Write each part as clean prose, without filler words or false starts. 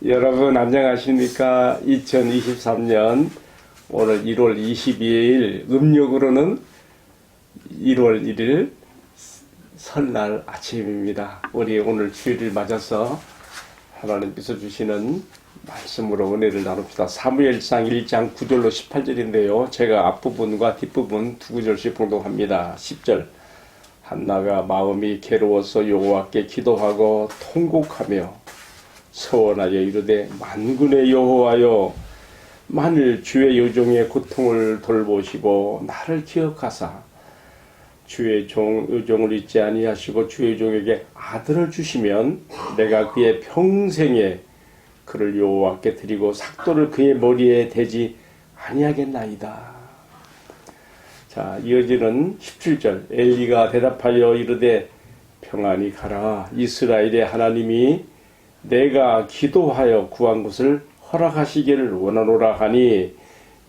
여러분 안녕하십니까? 2023년 오늘 1월 22일 음력으로는 1월 1일 설날 아침입니다. 우리 오늘 주일을 맞아서 하나님께서 주시는 말씀으로 은혜를 나눕시다. 사무엘상 1장 9절로 18절인데요. 제가 앞부분과 뒷부분 두 구절씩 봉독합니다. 10절 한나가 마음이 괴로워서 여호와께 기도하고 통곡하며 서원하여 이르되 만군의 여호와여 만일 주의 여종의 고통을 돌보시고 나를 기억하사 주의 여종을 잊지 아니하시고 주의 여종에게 아들을 주시면 내가 그의 평생에 그를 여호와께 드리고 삭도를 그의 머리에 대지 아니하겠나이다. 자, 이어지는 17절 엘리가 대답하여 이르되 평안히 가라. 이스라엘의 하나님이 내가 기도하여 구한 것을 허락하시기를 원하노라 하니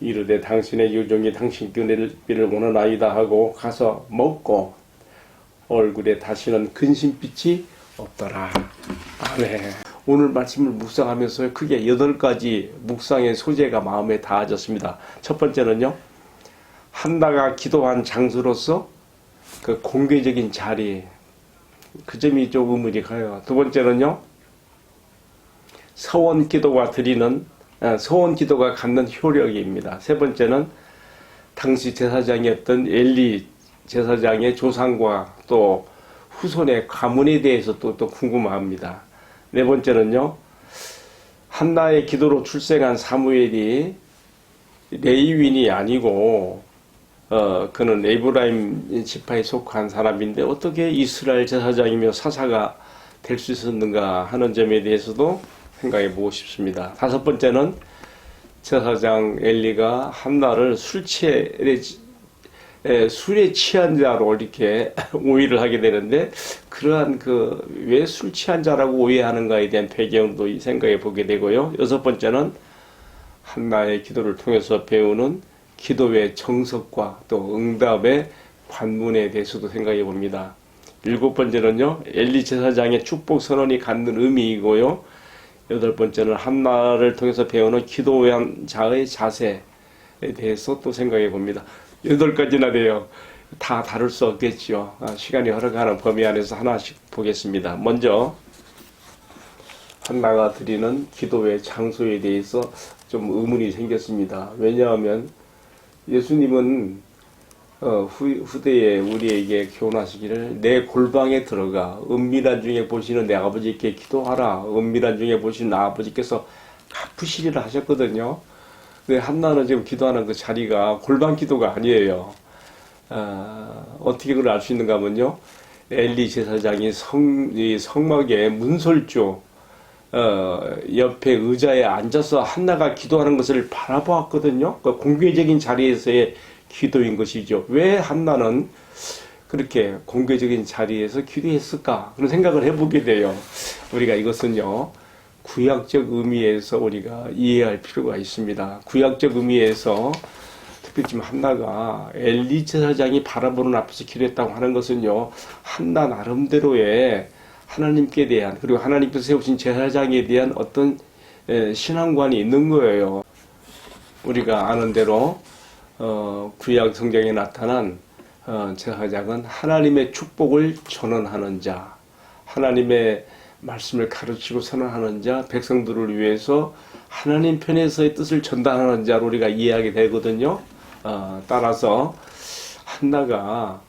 이르되 당신의 여종이 당신께 은혜를 원하나이다 하고 가서 먹고 얼굴에 다시는 근심빛이 없더라. 아멘. 오늘 말씀을 묵상하면서 크게 8가지 묵상의 소재가 마음에 닿아졌습니다. 첫 번째는요, 한나가 기도한 장소로서 그 공개적인 자리, 그 점이 좀 의문이 가요. 두 번째는요, 서원 기도가 갖는 효력입니다. 세 번째는 당시 제사장이었던 엘리 제사장의 조상과 또 후손의 가문에 대해서 또 궁금합니다. 네 번째는요, 한나의 기도로 출생한 사무엘이 레위인이 아니고 그는 에브라임 지파에 속한 사람인데 어떻게 이스라엘 제사장이며 사사가 될 수 있었는가 하는 점에 대해서도 생각해 보고 싶습니다. 다섯 번째는 제사장 엘리가 한나를 술에 취한 자로 이렇게 오해를 하게 되는데 그러한 왜 술 취한 자라고 오해하는가에 대한 배경도 생각해 보게 되고요. 여섯 번째는 한나의 기도를 통해서 배우는 기도의 정석과 또 응답의 관문에 대해서도 생각해 봅니다. 일곱 번째는요, 엘리 제사장의 축복 선언이 갖는 의미이고요. 여덟 번째는 한나를 통해서 배우는 기도한 자의 자세에 대해서 또 생각해 봅니다. 8가지나 돼요. 다 다룰 수 없겠죠. 시간이 허락하는 범위 안에서 하나씩 보겠습니다. 먼저 한나가 드리는 기도의 장소에 대해서 좀 의문이 생겼습니다. 왜냐하면 예수님은 후대에 우리에게 교훈하시기를 내 골방에 들어가 은밀한 중에 보시는 내 아버지께 기도하라. 은밀한 중에 보시는 아버지께서 갚으시리라 하셨거든요. 근데 한나는 지금 기도하는 그 자리가 골방 기도가 아니에요. 어떻게 그걸 알 수 있는가 하면요, 엘리 제사장이 성막의 문설주 옆에 의자에 앉아서 한나가 기도하는 것을 바라보았거든요. 그 공개적인 자리에서의 기도인 것이죠. 왜 한나는 그렇게 공개적인 자리에서 기도했을까? 그런 생각을 해보게 돼요. 우리가 이것은요, 구약적 의미에서 우리가 이해할 필요가 있습니다. 구약적 의미에서 특히 지금 한나가 엘리 제사장이 바라보는 앞에서 기도했다고 하는 것은요, 한나 나름대로의 하나님께 대한, 그리고 하나님께서 세우신 제사장에 대한 어떤 신앙관이 있는 거예요. 우리가 아는 대로 구약 성경에 나타난 제사장은 하나님의 축복을 전언하는 자, 하나님의 말씀을 가르치고 선언하는 자, 백성들을 위해서 하나님 편에서의 뜻을 전달하는 자로 우리가 이해하게 되거든요. 따라서 한나가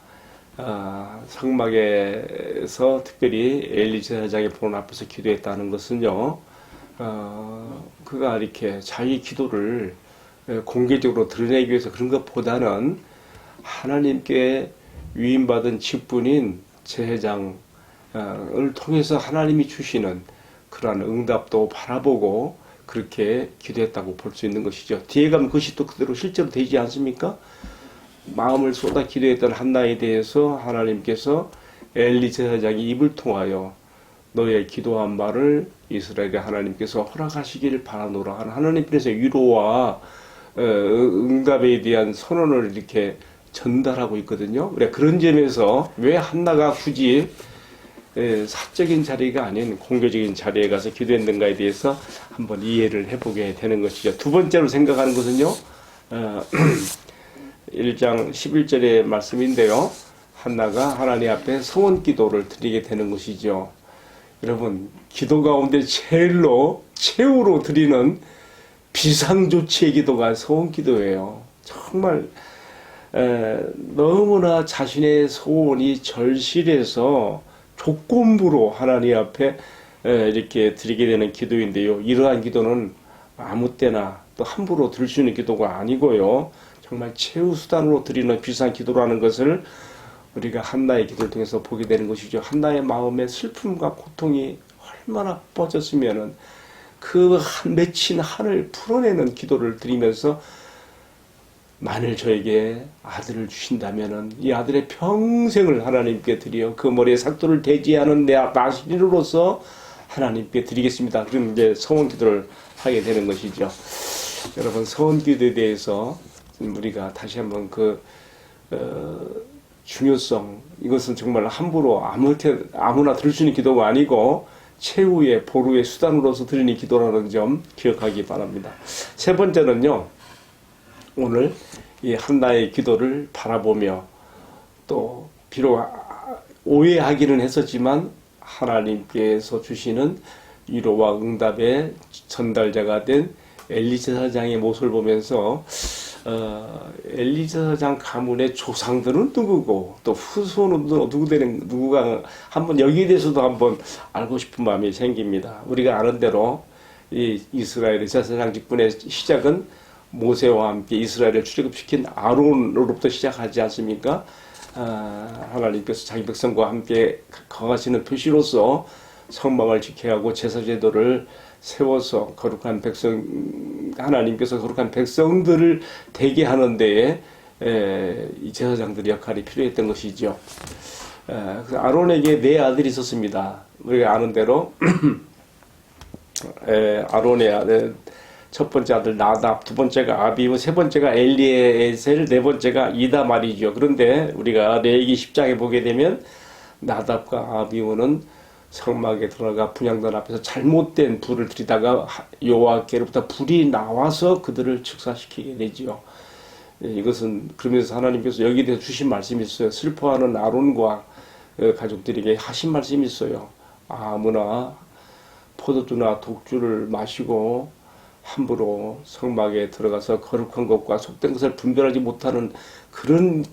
성막에서 특별히 엘리 제사장의 보는 앞에서 기도했다는 것은요, 그가 이렇게 자기 기도를 공개적으로 드러내기 위해서 그런 것보다는 하나님께 위임받은 직분인 제사장을 통해서 하나님이 주시는 그러한 응답도 바라보고 그렇게 기도했다고 볼 수 있는 것이죠. 뒤에 가면 그것이 또 그대로 실제로 되지 않습니까? 마음을 쏟아 기도했던 한나에 대해서 하나님께서 엘리 제사장이 입을 통하여 너의 기도한 말을 이스라엘의 하나님께서 허락하시기를 바라노라 하는 하나님께서 위로와 응답에 대한 선언을 이렇게 전달하고 있거든요. 그래, 그런 점에서 왜 한나가 굳이 사적인 자리가 아닌 공개적인 자리에 가서 기도했는가에 대해서 한번 이해를 해보게 되는 것이죠. 두 번째로 생각하는 것은요, 1장 11절의 말씀인데요. 한나가 하나님 앞에 서원 기도를 드리게 되는 것이죠. 여러분, 기도 가운데 최후로 드리는 비상조치의 기도가 서원 기도예요. 정말 너무나 자신의 소원이 절실해서 조건부로 하나님 앞에 이렇게 드리게 되는 기도인데요. 이러한 기도는 아무 때나 또 함부로 드릴 수 있는 기도가 아니고요. 정말 최후 수단으로 드리는 비상 기도라는 것을 우리가 한나의 기도를 통해서 보게 되는 것이죠. 한나의 마음에 슬픔과 고통이 얼마나 뻗었으면은 그 맺힌 한을 풀어내는 기도를 드리면서 만일 저에게 아들을 주신다면은 이 아들의 평생을 하나님께 드려 그 머리에 삭도를 대지 않은 내 나시리로서 하나님께 드리겠습니다. 그럼 이제 서원 기도를 하게 되는 것이죠. 여러분, 서원 기도에 대해서 우리가 다시 한번 중요성, 이것은 정말 함부로 아무나 들을 수 있는 기도가 아니고 최후의 보루의 수단으로서 드리는 기도라는 점 기억하기 바랍니다. 세 번째는요, 오늘 이 한나의 기도를 바라보며 또 비록 오해하기는 했었지만 하나님께서 주시는 위로와 응답의 전달자가 된 엘리사장의 모습을 보면서 엘리사장 가문의 조상들은 누구고 또 후손은 누구가 한번 여기에 대해서도 한번 알고 싶은 마음이 생깁니다. 우리가 아는 대로 이 이스라엘의 제사장 직분의 시작은 모세와 함께 이스라엘을 출애굽시킨 아론으로부터 시작하지 않습니까? 하나님께서 자기 백성과 함께 거하시는 표시로서 성막을 지켜야 하고 제사 제도를 세워서 거룩한 백성, 하나님께서 거룩한 백성들을 되게 하는 데에 이 제사장들의 역할이 필요했던 것이죠. 아론에게 네 아들이 있었습니다. 우리가 아는 대로 아론의 아들, 첫 번째 아들 나답, 두 번째가 아비우, 세 번째가 엘리에셀, 네 번째가 이다말이죠. 그런데 우리가 레위기 10장에 보게 되면 나답과 아비우는 성막에 들어가 분향단 앞에서 잘못된 불을 들이다가 여호와께로부터 불이 나와서 그들을 즉사시키게 되지요. 이것은 그러면서 하나님께서 여기에 대해서 주신 말씀이 있어요. 슬퍼하는 아론과 가족들에게 하신 말씀이 있어요. 아무나 포도주나 독주를 마시고 함부로 성막에 들어가서 거룩한 것과 속된 것을 분별하지 못하는 그런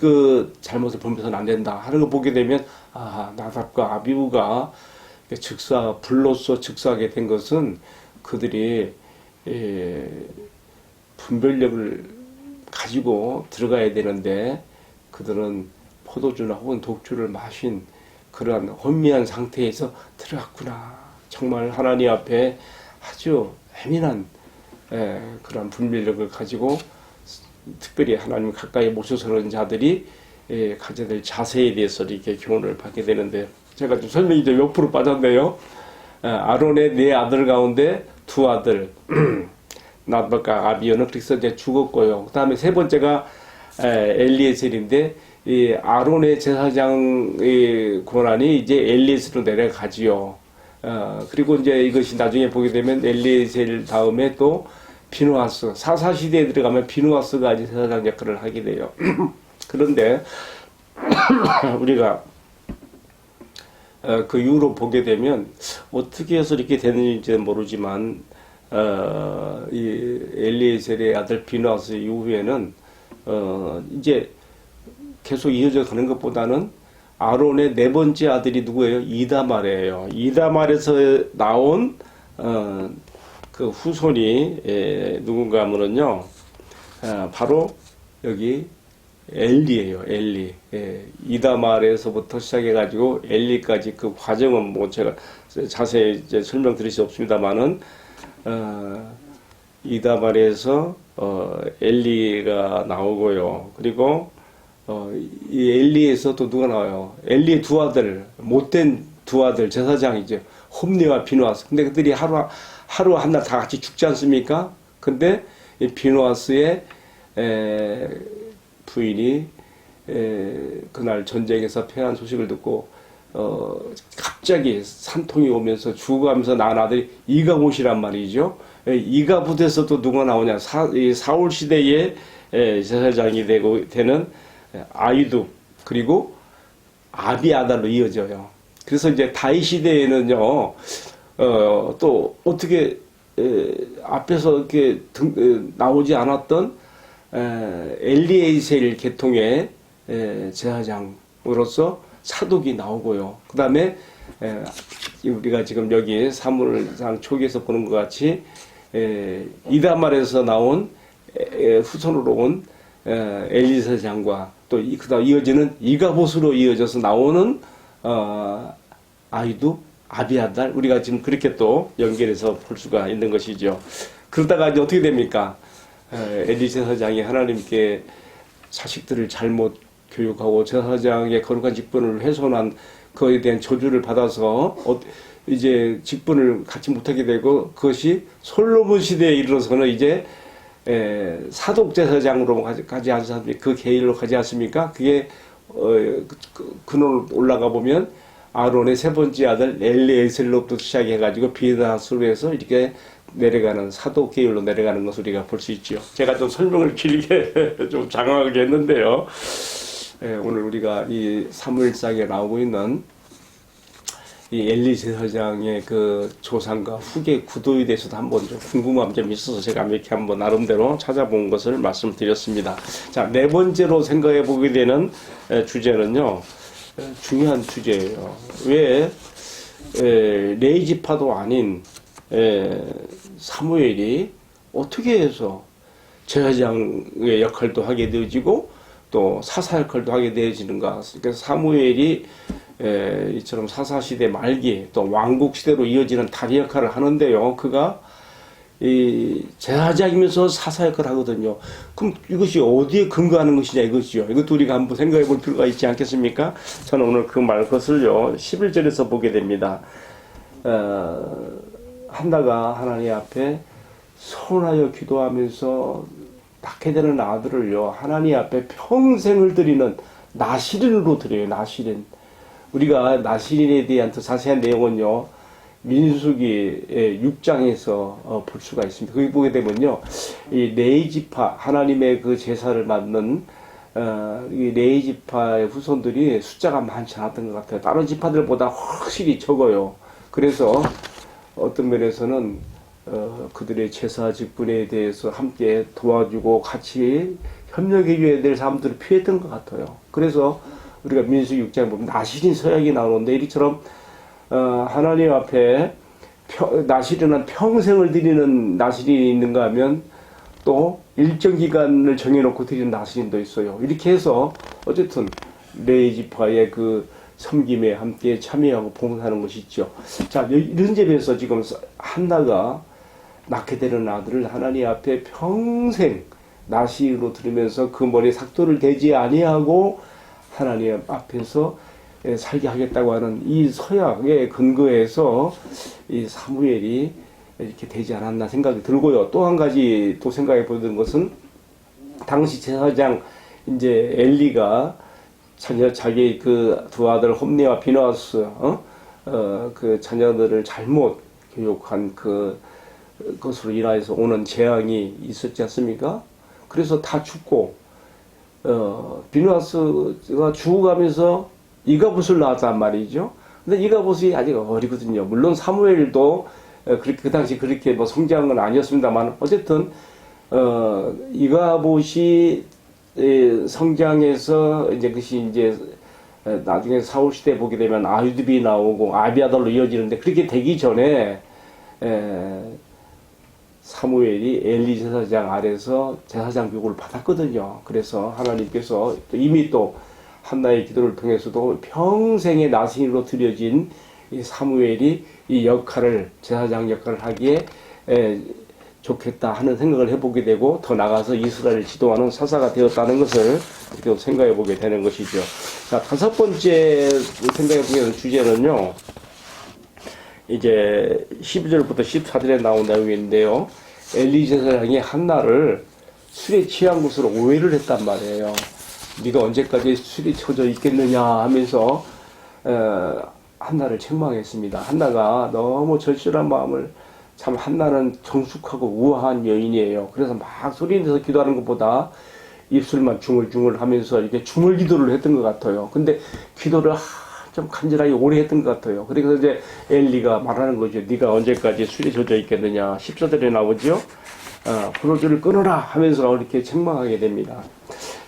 잘못을 범해서는 안 된다 하는 걸 보게 되면 나답과 아비우가 불로써 즉사하게 된 것은 그들이 분별력을 가지고 들어가야 되는데 그들은 포도주나 혹은 독주를 마신 그러한 혼미한 상태에서 들어갔구나. 정말 하나님 앞에 아주 예민한 그런 분별력을 가지고 특별히 하나님 가까이 모셔서는 자들이 가져야 될 자세에 대해서 이렇게 교훈을 받게 되는데 제가 좀 설명이 좀 옆으로 빠졌네요. 아론의 네 아들 가운데 두 아들 나답과 아비오는 그래서 이제 죽었고요. 그 다음에 세 번째가 엘리에셀인데 이 아론의 제사장의 권한이 이제 엘리에셀로 내려가지요. 그리고 이제 이것이 나중에 보게 되면 엘리에셀 다음에 또 비누아스, 사사시대에 들어가면 비누아스가 이제 제사장 역할을 하게 돼요. 그런데 우리가 그 이후로 보게 되면 어떻게 해서 이렇게 되는지는 모르지만 이 엘리에셀의 아들 비누아스 이후에는 이제 계속 이어져 가는 것보다는 아론의 네 번째 아들이 누구예요? 이다말이에요. 이다말에서 나온 그 후손이 누군가 하면은요, 바로 여기 엘리예요. 엘리. 이다말에서부터 시작해가지고 엘리까지 그 과정은 뭐 제가 자세히 이제 설명드릴 수 없습니다만은 이다말에서 엘리가 나오고요. 근데 이 엘리에서 또 누가 나와요? 엘리의 두 아들, 못된 두 아들, 제사장이죠. 홈리와 비누아스. 근데 그들이 하루 한날 다 같이 죽지 않습니까? 근데 이 비누아스의 부인이 그날 전쟁에서 패한 소식을 듣고 갑자기 산통이 오면서 죽어가면서 낳은 아들이 이가봇이란 말이죠. 이가봇에서 또 누가 나오냐? 사울 시대의 제사장이 되는 아히두 그리고 아비아달로 이어져요. 그래서 이제 다윗 시대에는요, 또 어떻게 앞에서 이렇게 나오지 않았던 엘리에셀 계통의 제사장으로서 사독이 나오고요. 그 다음에 우리가 지금 여기 사무엘상 초기에서 보는 것 같이 이다말에서 나온 후손으로 온 엘리사장과 또 그다음 이어지는 이가봇으로 이어져서 나오는 아히두 아비아달 우리가 지금 그렇게 또 연결해서 볼 수가 있는 것이죠. 그러다가 이제 어떻게 됩니까? 엘리사장이 하나님께 자식들을 잘못 교육하고 제사장의 거룩한 직분을 훼손한 그에 대한 저주를 받아서 이제 직분을 갖지 못하게 되고 그것이 솔로몬 시대에 이르러서는 이제 사독 제사장으로 가지 않습니까? 그 계율로 가지 않습니까? 그게 근원 올라가 보면 아론의 세 번째 아들 엘리에셀로부터 시작해가지고 비다스로 해서 이렇게 내려가는 사독 계율로 내려가는 것을 우리가 볼 수 있죠. 제가 좀 설명을 길게 좀 장황하게 했는데요. 오늘 우리가 이 사무엘상에 나오고 있는 이 엘리 제사장의 그 조상과 후계 구도에 대해서도 한번 좀 궁금한 점이 있어서 제가 이렇게 한번 나름대로 찾아본 것을 말씀드렸습니다. 자, 네 번째로 생각해 보게 되는 주제는요, 중요한 주제예요. 왜 레이지파도 아닌 사무엘이 어떻게 해서 제사장의 역할도 하게 되어지고 또 사사 역할도 하게 되어지는가. 그래서 사무엘이 이처럼 사사시대 말기 또 왕국시대로 이어지는 다리 역할을 하는데요. 그가 이 제사장이면서 사사 역할을 하거든요. 그럼 이것이 어디에 근거하는 것이냐 이것이요. 이것도 우리가 한번 생각해 볼 필요가 있지 않겠습니까? 저는 오늘 그 것을요 11절에서 보게 됩니다. 한나가 하나님 앞에 서운하여 기도하면서 낳게 되는 아들을요 하나님 앞에 평생을 드리는 나시린으로 드려요. 나시린. 우리가 나시린에 대한 더 자세한 내용은요 민수기 6장에서 볼 수가 있습니다. 거기 보게 되면요 이 레이지파 하나님의 그 제사를 맡는 이 레이지파의 후손들이 숫자가 많지 않았던 것 같아요. 다른 지파들보다 확실히 적어요. 그래서 어떤 면에서는 그들의 제사 직분에 대해서 함께 도와주고 같이 협력해줘야 될 사람들을 피했던 것 같아요. 그래서 우리가 민수기 6장에 보면 나시린 서약이 나오는데 이처럼 하나님 앞에 나시린은 평생을 드리는 나시린이 있는가 하면 또 일정 기간을 정해놓고 드리는 나시린도 있어요. 이렇게 해서 어쨌든 레이지파의 그 섬김에 함께 참여하고 봉사하는 것이 있죠. 자, 이런 점에서 지금 한나가 낳게 되는 아들을 하나님 앞에 평생 나시로 들으면서 그 머리에 삭도를 대지 아니하고 하나님 앞에서 살게 하겠다고 하는 이 서약에 근거해서 이 사무엘이 이렇게 되지 않았나 생각이 들고요. 또 한 가지 또 생각해 보는 것은 당시 제사장 이제 엘리가 자기 그 두 아들 홈니와 비나스 그 자녀들을 잘못 교육한 그것으로 인하여서 오는 재앙이 있었지 않습니까? 그래서 다 죽고 비누아스가 죽어가면서 이가봇을 낳았단 말이죠. 근데 이가봇이 아직 어리거든요. 물론 사무엘도 그 당시 그렇게 뭐 성장은 아니었습니다만 어쨌든 이가봇이 성장해서 이제 그것이 이제 나중에 사울 시대 보게 되면 아히두비 나오고 아비아달로 이어지는데 그렇게 되기 전에 사무엘이 엘리 제사장 아래서 제사장 교육을 받았거든요. 그래서 하나님께서 이미 또 한나의 기도를 통해서도 평생의 나신으로 드려진 이 사무엘이 이 역할을 제사장 역할을 하기에 좋겠다 하는 생각을 해보게 되고 더 나가서 이스라엘을 지도하는 사사가 되었다는 것을 이렇게 생각해 보게 되는 것이죠. 자, 다섯 번째 생각해 보게 되는 주제는요. 이제 12절부터 14절에 나온 내용인데요. 엘리 제사장이 한나를 술에 취한 것으로 오해를 했단 말이에요. 네가 언제까지 술이 쳐져 있겠느냐 하면서 한나를 책망했습니다. 한나가 너무 절실한 마음을, 참 한나는 정숙하고 우아한 여인이에요. 그래서 막 소리내서 기도하는 것보다 입술만 중얼중얼 하면서 이렇게 중얼 기도를 했던 것 같아요. 근데 기도를 좀 간절하게 오래 했던 것 같아요. 그래서 이제 엘리가 말하는 거죠. 네가 언제까지 술에 젖어 있겠느냐. 14절에 나오죠. 포도주를 끊어라 하면서 이렇게 책망하게 됩니다.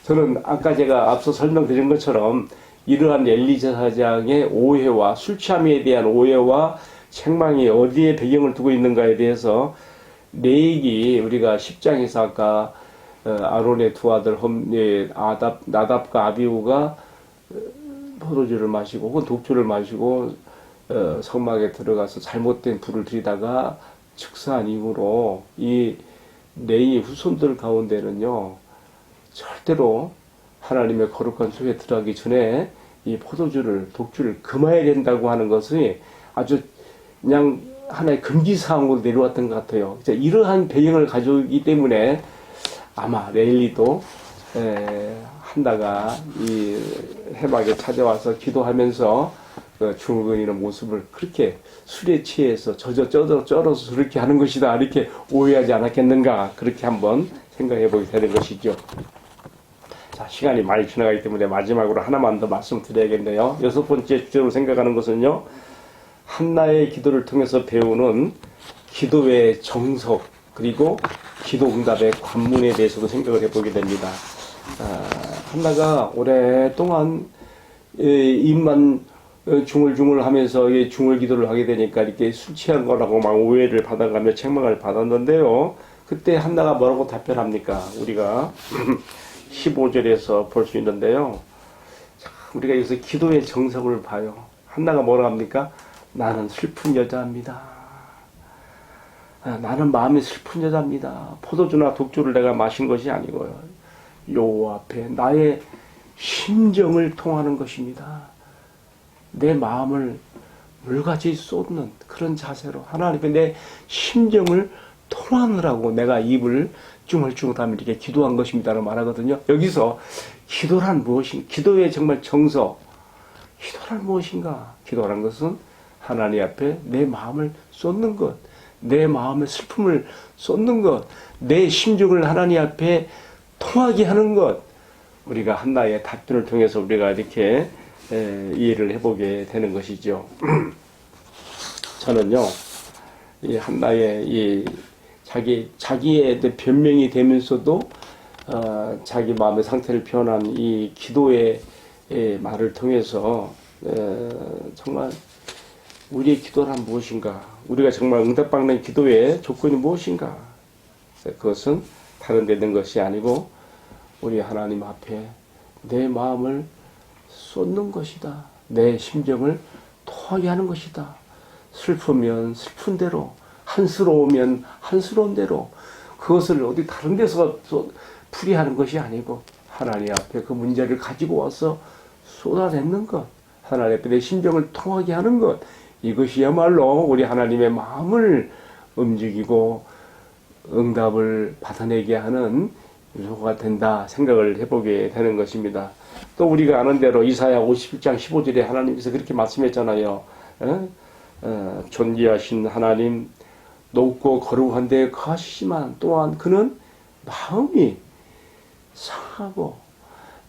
저는 아까 제가 앞서 설명드린 것처럼 이러한 엘리 제사장의 오해와 술 취함에 대한 오해와 책망이 어디에 배경을 두고 있는가에 대해서 레이기 우리가 10장에서 아까 아론의 두 아들 나답과 아비후가 포도주를 마시고 혹은 독주를 마시고 성막에 들어가서 잘못된 불을 들이다가 즉사한 이후로 이 레이 후손들 가운데는요 절대로 하나님의 거룩한 속에 들어가기 전에 이 포도주를 독주를 금해야 된다고 하는 것이 아주 그냥 하나의 금기사항으로 내려왔던 것 같아요. 이러한 배경을 가지고 있기 때문에 아마 레일리도 한나가 이 해막에 찾아와서 기도하면서 중얼거리는 모습을 그렇게 술에 취해서 쩔어서 그렇게 하는 것이다 이렇게 오해하지 않았겠는가 그렇게 한번 생각해 보게 되는 것이죠. 자, 시간이 많이 지나가기 때문에 마지막으로 하나만 더 말씀드려야겠네요. 6번째 주제로 생각하는 것은요, 한나의 기도를 통해서 배우는 기도의 정석 그리고 기도 응답의 관문에 대해서도 생각을 해보게 됩니다. 한나가 오랫동안 입만 중얼중얼 하면서 중얼 기도를 하게 되니까 이렇게 술 취한 거라고 막 오해를 받아가며 책망을 받았는데요. 그때 한나가 뭐라고 답변합니까? 우리가 15절에서 볼 수 있는데요. 우리가 여기서 기도의 정석을 봐요. 한나가 뭐라 합니까? 나는 슬픈 여자입니다. 나는 마음이 슬픈 여자입니다. 포도주나 독주를 내가 마신 것이 아니고요. 여호와 앞에 나의 심정을 통하는 것입니다. 내 마음을 물같이 쏟는 그런 자세로 하나님의 내 심정을 통하느라고 내가 입을 쭈물쭈물하며 이렇게 기도한 것입니다라고 말하거든요. 여기서 기도란 무엇인가? 기도의 정말 정석. 기도란 무엇인가? 기도란 것은 하나님 앞에 내 마음을 쏟는 것, 내 마음의 슬픔을 쏟는 것, 내 심정을 하나님 앞에 통하게 하는 것. 우리가 한나의 답변을 통해서 우리가 이렇게 이해를 해보게 되는 것이죠. 저는요, 이 한나의 이 자기의 변명이 되면서도 자기 마음의 상태를 표현한 이 기도의 말을 통해서 정말 우리의 기도란 무엇인가? 우리가 정말 응답받는 기도의 조건이 무엇인가? 그것은 다른 데 있는 것이 아니고 우리 하나님 앞에 내 마음을 쏟는 것이다. 내 심정을 토하게 하는 것이다. 슬프면 슬픈 대로, 한스러우면 한스러운 대로 그것을 어디 다른 데서 풀이하는 것이 아니고 하나님 앞에 그 문제를 가지고 와서 쏟아내는 것, 하나님 앞에 내 심정을 통하게 하는 것, 이것이야말로 우리 하나님의 마음을 움직이고 응답을 받아내게 하는 요소가 된다 생각을 해보게 되는 것입니다. 또 우리가 아는 대로 이사야 51장 15절에 하나님께서 그렇게 말씀했잖아요. 존귀하신 하나님, 높고 거룩한 데에 거하시지만 또한 그는 마음이 상하고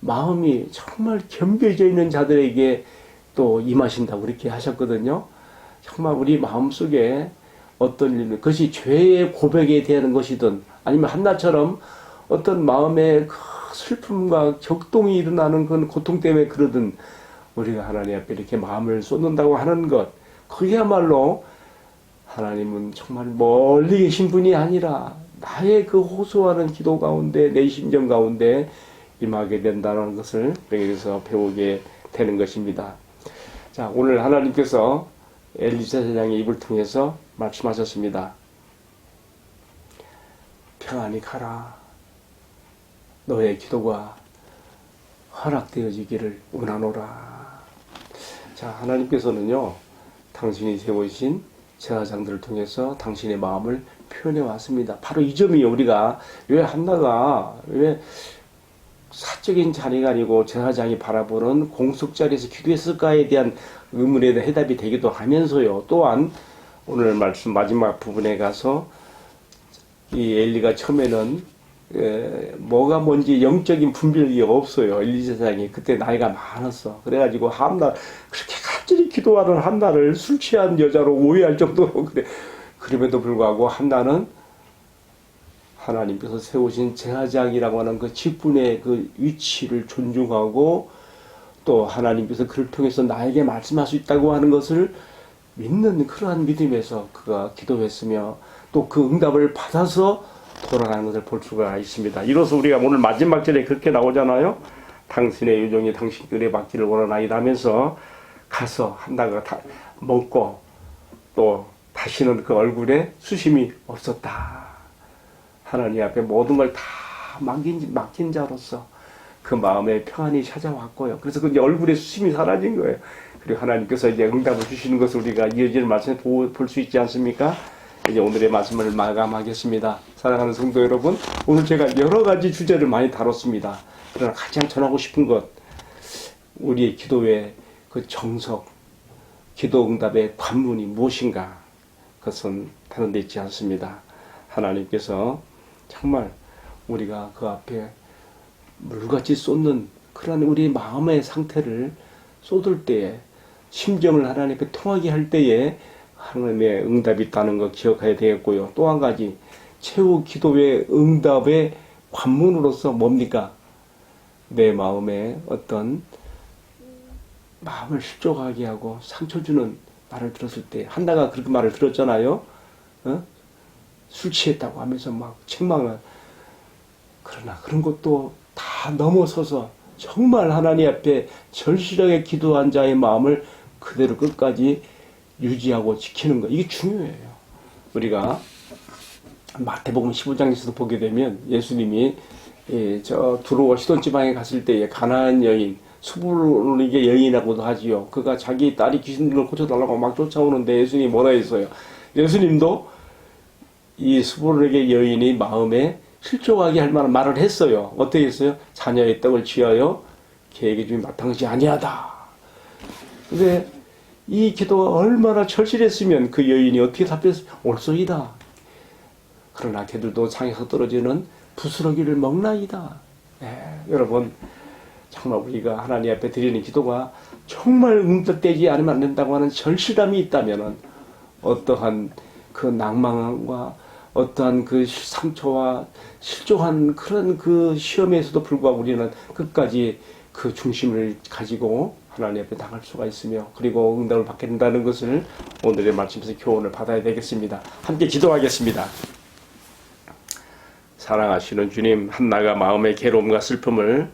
마음이 정말 겸비해져 있는 자들에게 또 임하신다고 그렇게 하셨거든요. 정말 우리 마음속에 어떤 일, 그것이 죄의 고백에 대한 것이든 아니면 한나처럼 어떤 마음의 그 슬픔과 격동이 일어나는 그런 고통 때문에 그러든 우리가 하나님 앞에 이렇게 마음을 쏟는다고 하는 것, 그야말로 하나님은 정말 멀리 계신 분이 아니라 나의 그 호소하는 기도 가운데 내 심정 가운데 임하게 된다는 것을 여기서 배우게 되는 것입니다. 자, 오늘 하나님께서 엘리사 제사장의 입을 통해서 말씀하셨습니다. 평안히 가라. 너의 기도가 허락되어지기를 원하노라. 자, 하나님께서는요, 당신이 세우신 제사장들을 통해서 당신의 마음을 표현해 왔습니다. 바로 이 점이 우리가 왜 한나가 왜 사적인 자리가 아니고 제사장이 바라보는 공석 자리에서 기도했을까에 대한 의문에 대한 해답이 되기도 하면서요. 또한 오늘 말씀 마지막 부분에 가서 이 엘리가 처음에는 뭐가 뭔지 영적인 분별이 없어요. 엘리 제사장이 그때 나이가 많았어. 그래가지고 한날 그렇게 간절히 기도하는 한나를 술 취한 여자로 오해할 정도로 그래. 그럼에도 불구하고 한나는 하나님께서 세우신 제사장이라고 하는 그 직분의 그 위치를 존중하고 또 하나님께서 그를 통해서 나에게 말씀할 수 있다고 하는 것을 믿는 그러한 믿음에서 그가 기도했으며 또 그 응답을 받아서 돌아가는 것을 볼 수가 있습니다. 이로써 우리가 오늘 마지막 절에 그렇게 나오잖아요. 당신의 유종이 당신들의 받기를 원하나이다 하면서 가서 한나가 다 먹고 또 다시는 그 얼굴에 수심이 없었다. 하나님 앞에 모든 걸 다 맡긴 자로서 그 마음에 평안이 찾아왔고요. 그래서 그 얼굴에 수심이 사라진 거예요. 그리고 하나님께서 이제 응답을 주시는 것을 우리가 이어지는 말씀에 볼 수 있지 않습니까? 이제 오늘의 말씀을 마감하겠습니다. 사랑하는 성도 여러분, 오늘 제가 여러 가지 주제를 많이 다뤘습니다. 그러나 가장 전하고 싶은 것, 우리의 기도의 그 정석, 기도 응답의 관문이 무엇인가? 그것은 다른 데 있지 않습니다. 하나님께서 정말 우리가 그 앞에 물같이 쏟는 그런 우리 마음의 상태를 쏟을 때에 심정을 하나님 앞에 통하게 할 때에 하나님의 응답이 있다는 거 기억해야 되겠고요. 또 한 가지 최후 기도의 응답의 관문으로서 뭡니까? 내 마음에 어떤 마음을 실족하게 하고 상처 주는 말을 들었을 때 한나가 그렇게 말을 들었잖아요. 술 취했다고 하면서 막 책망을. 그러나 그런 것도 다 넘어서서 정말 하나님 앞에 절실하게 기도한 자의 마음을 그대로 끝까지 유지하고 지키는 것, 이게 중요해요. 우리가 마태복음 15장에서도 보게 되면 예수님이 저 두로와 시돈 지방에 갔을 때에 가나안 여인, 수부르게 여인이라고도 하지요. 그가 자기 딸이 귀신들을 고쳐달라고 막 쫓아오는데 예수님이 뭐라 했어요? 예수님도 이 수부르게 여인이 마음에 실족하게 할 만한 말을 했어요. 어떻게 했어요? 자녀의 떡을 취하여 계획이 좀 마땅치 아니하다. 근데 이 기도가 얼마나 절실했으면 그 여인이 어떻게 답했어요? 옳소이다. 그러나 걔들도 상에서 떨어지는 부스러기를 먹나이다. 여러분, 정말 우리가 하나님 앞에 드리는 기도가 정말 응답되지 않으면 안 된다고 하는 절실함이 있다면 어떠한 그 낭만과 어떠한 그 상처와 실족한 그런 그 시험에서도 불구하고 우리는 끝까지 그 중심을 가지고 하나님 앞에 나갈 수가 있으며 그리고 응답을 받게 된다는 것을 오늘의 말씀에서 교훈을 받아야 되겠습니다. 함께 기도하겠습니다. 사랑하시는 주님, 한나가 마음의 괴로움과 슬픔을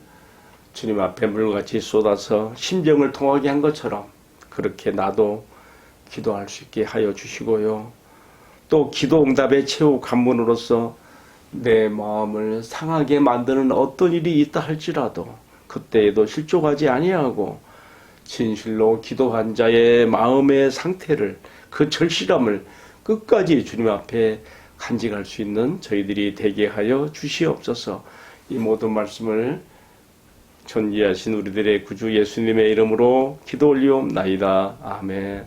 주님 앞에 물같이 쏟아서 심정을 통하게 한 것처럼 그렇게 나도 기도할 수 있게 하여 주시고요. 또 기도 응답의 최후 관문으로서 내 마음을 상하게 만드는 어떤 일이 있다 할지라도 그때에도 실족하지 아니하고 진실로 기도한 자의 마음의 상태를, 그 절실함을 끝까지 주님 앞에 간직할 수 있는 저희들이 되게 하여 주시옵소서. 이 모든 말씀을 존귀하신 우리들의 구주 예수님의 이름으로 기도 올리옵나이다. 아멘.